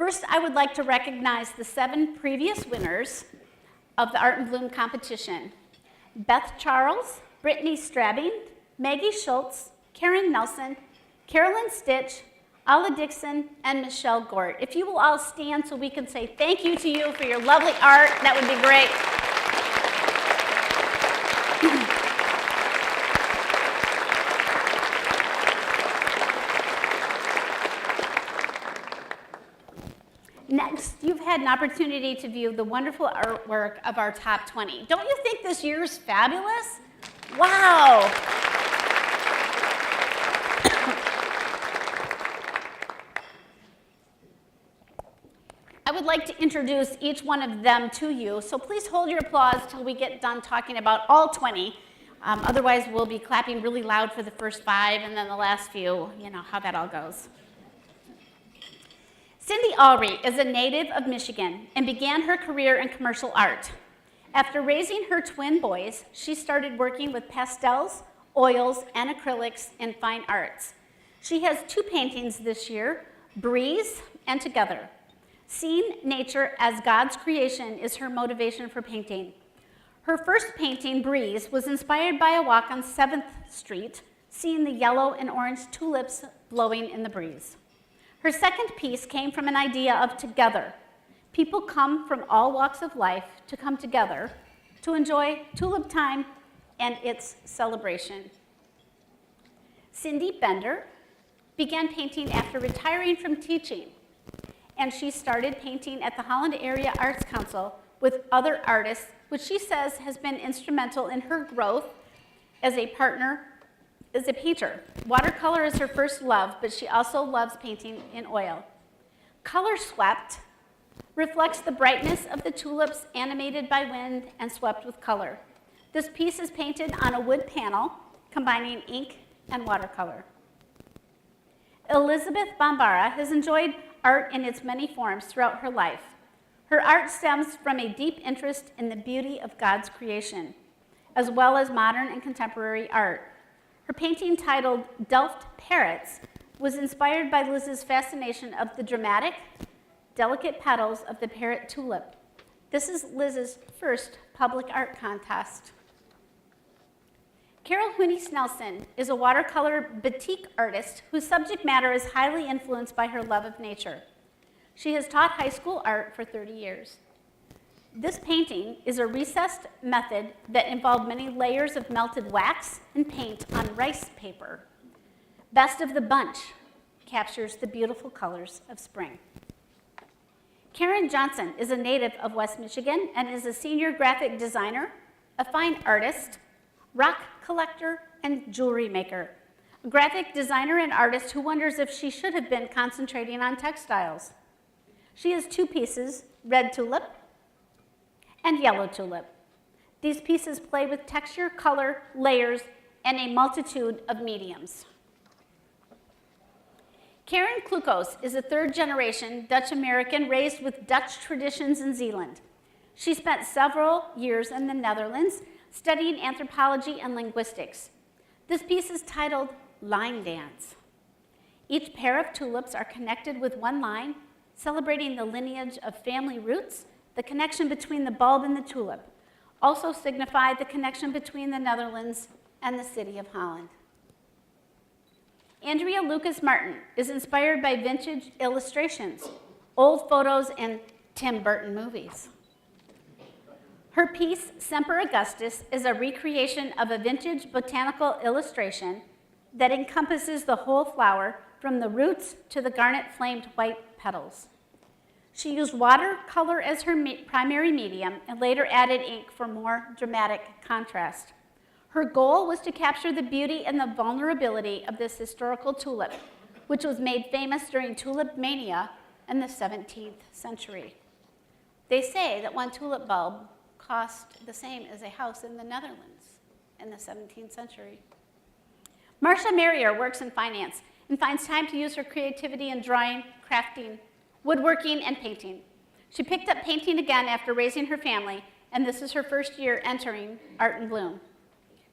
First, I would like to recognize the 7 previous winners of the Art in Bloom competition: Beth Charles, Brittany Strabbing, Maggie Schultz, Karen Nelson, Carolyn Stitch, Alla Dixon, and Michelle Gort. If you will all stand so we can say thank you to you for your lovely art, that would be great. Next, you've had an opportunity to view the wonderful artwork of our top 20. Don't you think this year's fabulous? Wow. I would like to introduce each one of them to you, so please hold your applause till we get done talking about all 20. Otherwise, we'll be clapping really loud for the first 5, and then the last few, you know how that all goes. Cindy Alry is a native of Michigan and began her career in commercial art. After raising her twin boys, she started working with pastels, oils, and acrylics in fine arts. She has 2 paintings this year, Breeze and Together. Seeing nature as God's creation is her motivation for painting. Her first painting, Breeze, was inspired by a walk on 7th Street, seeing the yellow and orange tulips blowing in the breeze. Her second piece came from an idea of together. People come from all walks of life to come together to enjoy Tulip Time and its celebration. Cindy Bender began painting after retiring from teaching, and she started painting at the Holland Area Arts Council with other artists, which she says has been instrumental in her growth as a partner, as a painter. Watercolor is her first love, but she also loves painting in oil. Color Swept reflects the brightness of the tulips animated by wind and swept with color. This piece is painted on a wood panel, combining ink and watercolor. Elizabeth Bombara has enjoyed art in its many forms throughout her life. Her art stems from a deep interest in the beauty of God's creation, as well as modern and contemporary art. Her painting titled Delft Parrots was inspired by Liz's fascination of the dramatic, delicate petals of the parrot tulip. This is Liz's first public art contest. Carol Hooney-Snelson is a watercolor batik artist whose subject matter is highly influenced by her love of nature. She has taught high school art for 30 years. This painting is a recessed method that involved many layers of melted wax and paint on rice paper. Best of the Bunch captures the beautiful colors of spring. Karen Johnson is a native of West Michigan and is a senior graphic designer, a fine artist, rock collector, and jewelry maker. A graphic designer and artist who wonders if she should have been concentrating on textiles. She has 2 pieces, Red Tulip and Yellow Tulip. These pieces play with texture, color, layers, and a multitude of mediums. Karen Klukos is a 3rd-generation Dutch-American raised with Dutch traditions in Zeeland. She spent several years in the Netherlands studying anthropology and linguistics. This piece is titled Line Dance. Each pair of tulips are connected with one line, celebrating the lineage of family roots. The connection between the bulb and the tulip also signified the connection between the Netherlands and the city of Holland. Andrea Lucas Martin is inspired by vintage illustrations, old photos, and Tim Burton movies. Her piece, Semper Augustus, is a recreation of a vintage botanical illustration that encompasses the whole flower from the roots to the garnet-flamed white petals. She used watercolor as her primary medium and later added ink for more dramatic contrast. Her goal was to capture the beauty and the vulnerability of this historical tulip, which was made famous during tulip mania in the 17th century. They say that one tulip bulb cost the same as a house in the Netherlands in the 17th century. Marcia Merrier works in finance and finds time to use her creativity in drawing, crafting, woodworking, and painting. She picked up painting again after raising her family, and this is her first year entering Art in Bloom.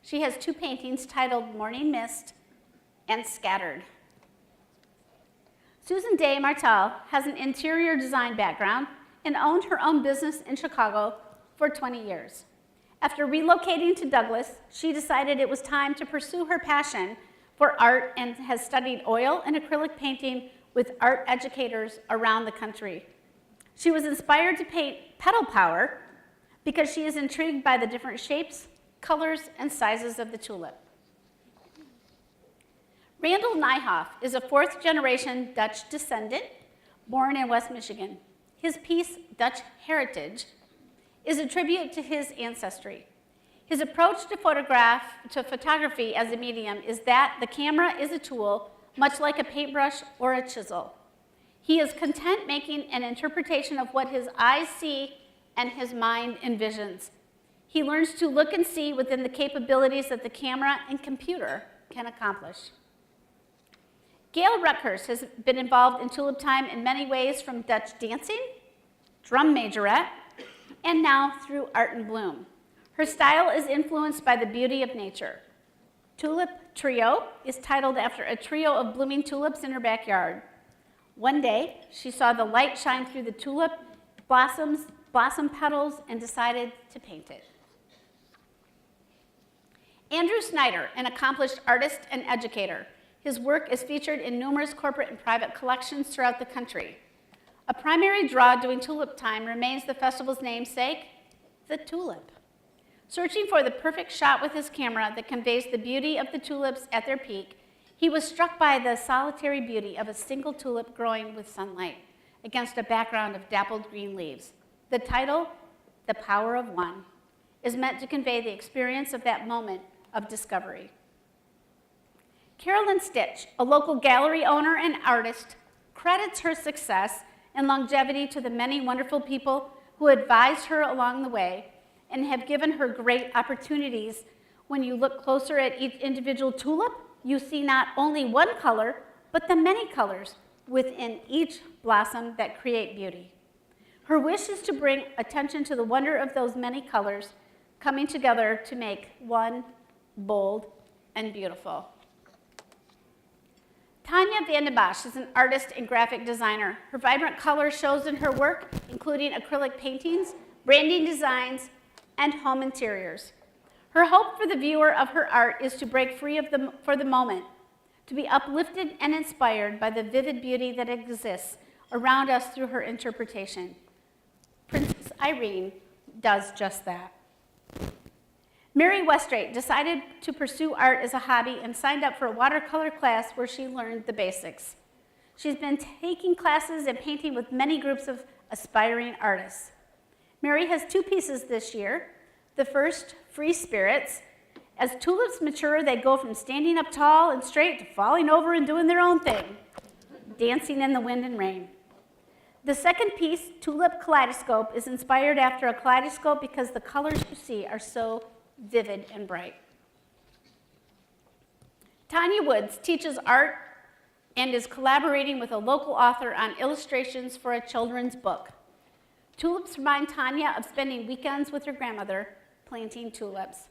She has 2 paintings titled Morning Mist and Scattered. Susan Day Martel has an interior design background and owned her own business in Chicago for 20 years. After relocating to Douglas, she decided it was time to pursue her passion for art and has studied oil and acrylic painting with art educators around the country. She was inspired to paint petal power because she is intrigued by the different shapes, colors, and sizes of the tulip. Randall Nijhoff is a fourth-generation Dutch descendant born in West Michigan. His piece, Dutch Heritage, is a tribute to his ancestry. His approach to photography as a medium is that the camera is a tool, much like a paintbrush or a chisel. He is content making an interpretation of what his eyes see and his mind envisions. He learns to look and see within the capabilities that the camera and computer can accomplish. Gail Rutgers has been involved in Tulip Time in many ways, from Dutch dancing, drum majorette, and now through art and bloom. Her style is influenced by the beauty of nature. Tulip Trio is titled after a trio of blooming tulips in her backyard. One day, she saw the light shine through the tulip blossom petals and decided to paint it. Andrew Snyder, an accomplished artist and educator. His work is featured in numerous corporate and private collections throughout the country. A primary draw during Tulip Time remains the festival's namesake, the tulip. Searching for the perfect shot with his camera that conveys the beauty of the tulips at their peak, he was struck by the solitary beauty of a single tulip growing with sunlight against a background of dappled green leaves. The title, The Power of One, is meant to convey the experience of that moment of discovery. Carolyn Stitch, a local gallery owner and artist, credits her success and longevity to the many wonderful people who advised her along the way and have given her great opportunities. When you look closer at each individual tulip, you see not only one color, but the many colors within each blossom that create beauty. Her wish is to bring attention to the wonder of those many colors coming together to make one bold and beautiful. Tanya van den Bosch is an artist and graphic designer. Her vibrant color shows in her work, including acrylic paintings, branding designs, and home interiors. Her hope for the viewer of her art is to break free for the moment, to be uplifted and inspired by the vivid beauty that exists around us through her interpretation. Princess Irene does just that. Mary Westrate decided to pursue art as a hobby and signed up for a watercolor class where she learned the basics. She's been taking classes and painting with many groups of aspiring artists. Mary has 2 pieces this year. The first, Free Spirits. As tulips mature, they go from standing up tall and straight to falling over and doing their own thing, dancing in the wind and rain. The second piece, Tulip Kaleidoscope, is inspired after a kaleidoscope because the colors you see are so vivid and bright. Tanya Woods teaches art and is collaborating with a local author on illustrations for a children's book. Tulips remind Tanya of spending weekends with her grandmother planting tulips.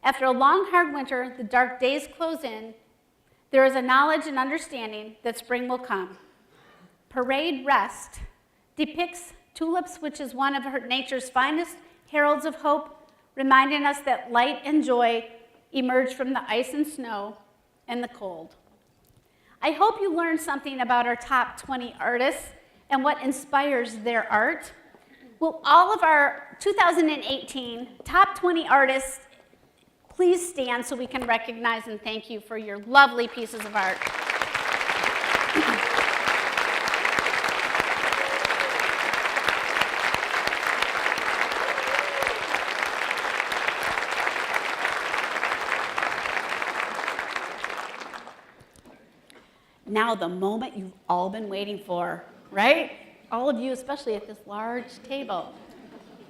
After a long, hard winter, the dark days close in. There is a knowledge and understanding that spring will come. Parade Rest depicts tulips, which is one of nature's finest heralds of hope, reminding us that light and joy emerge from the ice and snow and the cold. I hope you learned something about our top 20 artists and what inspires their art. Will all of our 2018 top 20 artists please stand so we can recognize and thank you for your lovely pieces of art. Now the moment you've all been waiting for, right? All of you, especially at this large table,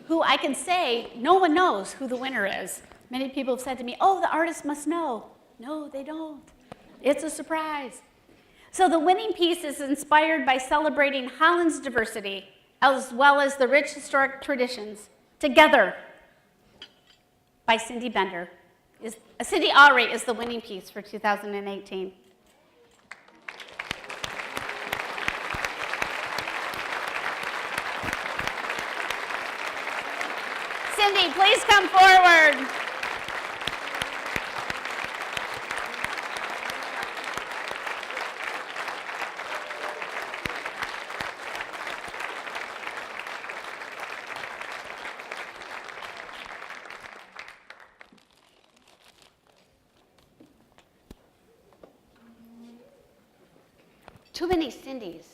who I can say no one knows who the winner is. Many people have said to me, oh, the artist must know. No, they don't. It's a surprise. So the winning piece is inspired by celebrating Holland's diversity, as well as the rich historic traditions, Together by Cindy Bender. Cindy Alry is the winning piece for 2018. Cindy, please come forward. Too many Cindys.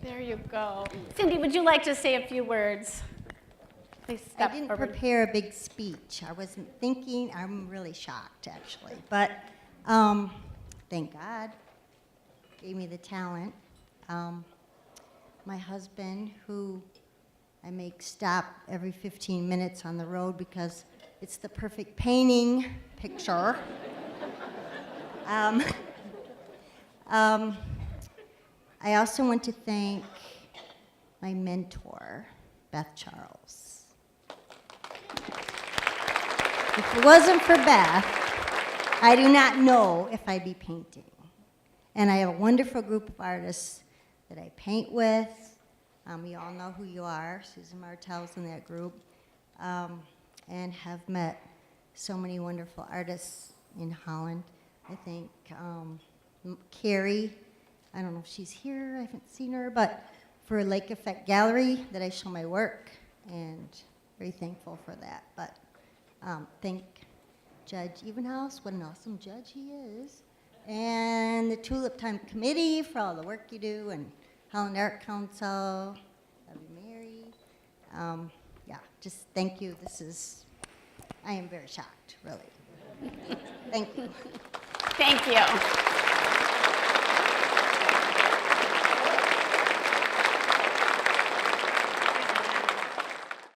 There you go. Cindy, would you like to say a few words? Please step I didn't forward. prepare a big speech. I wasn't thinking. I'm really shocked, actually. But thank God gave me the talent. My husband, who I make stop every 15 minutes on the road because it's the perfect painting picture. I also want to thank my mentor, Beth Charles. If it wasn't for Beth, I do not know if I'd be painting. And I have a wonderful group of artists that I paint with. You all know who you are. Susan Martell's in that group. And have met so many wonderful artists in Holland. I think Carrie, I don't know if she's here, I haven't seen her, but for Lake Effect Gallery that I show my work, and very thankful for that. But thank Judge Evenhouse, what an awesome judge he is, and the Tulip Time Committee for all the work you do, and Holland Art Council, love you, Mary. Yeah, just thank you. I am very shocked, really. Thank you. Thank you.